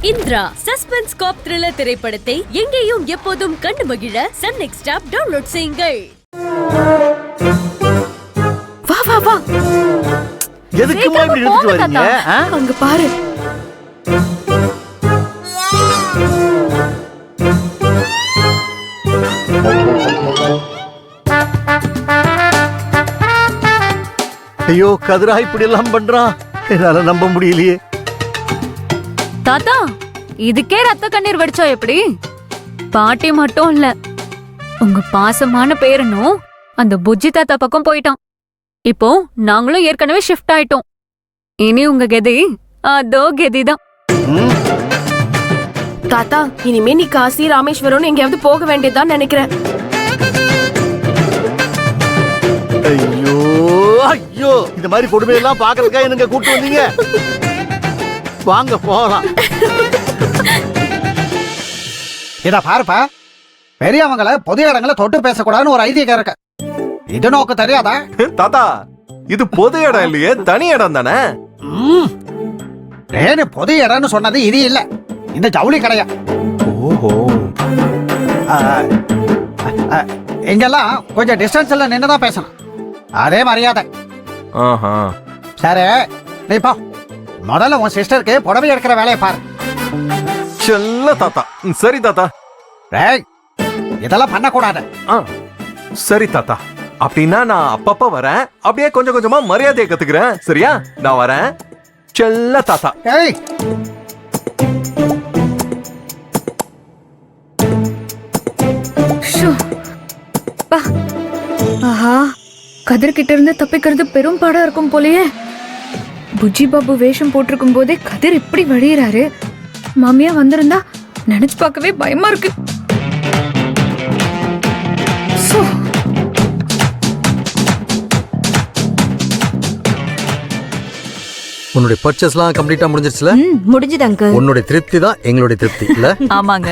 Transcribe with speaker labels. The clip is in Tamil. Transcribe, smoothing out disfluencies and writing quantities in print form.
Speaker 1: இந்திரா சஸ்பென்ஸ் காப் த்ரில்லர் திரைப்படத்தை எங்கேயும் எப்போதும் கண்டு மகிழ சன் நெக்ஸ்ட் ஆப் டவுன்லோட் செய்யுங்கள்.
Speaker 2: வா வா வா.
Speaker 3: எதுக்குமா இப்படி எடுத்துட்டு வரீங்க?
Speaker 2: அங்க பாரு.
Speaker 3: ஐயோ கதிரா இப்படி எல்லாம் பண்றான், என்னால நம்ப முடியலையே.
Speaker 4: தாத்தா, இதுக்கே ரத்த கண்ணீர் வடிச்சா எப்படி? பாட்டி மட்டும் இல்ல, உங்க பாசமான பேரனும் அந்த புஜ்ஜி தாத்தா பக்கம் போயிட்டான். இப்போ நாங்களும் ஏற்கனவே ஷிஃப்ட் ஆயிட்டோம். இனி உங்க கெதி அதோ கெதிதான்.
Speaker 2: தாத்தா, இனிமே நீ காசி ராமேஸ்வரம் எங்கேயாவது போக வேண்டியதுதான் நினைக்கிறேன்.
Speaker 3: ஐயோ ஐயோ, இந்த மாதிரி கொடுமையெல்லாம் பாக்குறதுக்கா எனக்கு கூட்டு வந்தீங்க? வாங்க போகலாம்.
Speaker 5: இத பாருப்பா, பெரியவங்களை பொது இடங்களை தொட்டு பேசக்கூடாதுன்னு ஒரு ஐதீகம் இருக்கு. இது நோக்கு தெரியாதா?
Speaker 6: தாத்தா, இது பொது இடம் இல்லையே, தனி இடம் தானே.
Speaker 5: ஏன்னு பொது இடம்னு சொன்னது இது இல்ல, இந்த ஜவுளி கடையா.
Speaker 6: ஓஹோ.
Speaker 5: இங்கெல்லாம் கொஞ்சம் டிஸ்டன்ஸ்ல நின்னுதான் பேசணும், அதே மரியாதை.
Speaker 6: ஆஹா.
Speaker 5: சரி, நீ போ. முதல்ல உன் சிஸ்டருக்கு புடவை எடுக்கிற வேலையை பாரு.
Speaker 6: செல்ல தாத்தா. சரி தாத்தா.
Speaker 5: டேய், இதெல்லாம் பண்ணக்கூடாது.
Speaker 6: சரி தாத்தா, அப்படின்னா நான் அப்பப்ப வரேன், அப்படியே கொஞ்சம் கொஞ்சமா மரியாதையை கத்துக்கிறேன். சரியா? நான் வரேன். செல்ல தாத்தா.
Speaker 5: ஏய்,
Speaker 4: ஆஹா, கதிர்கிட்ட இருந்து தப்பிக்கிறது பெரும் பாடா இருக்கும் போலயே. புஜ்ஜி பாபு வேஷம் போட்டிருக்கும் போதே கதிர் இப்படி வழியிறாரு. மாமியா வந்திருந்தா நினைச்சு பார்க்கவே பயமா இருக்கு.
Speaker 7: உன்னுடைய பர்ச்சேஸ்லாம் கம்ப்ளீட்டா முடிஞ்சிருச்சுல?
Speaker 8: முடிஞ்சது அங்கிள்.
Speaker 7: உன்னுடைய திருப்தி தான் எங்களுடைய திருப்தி இல்ல?
Speaker 8: ஆமாங்க.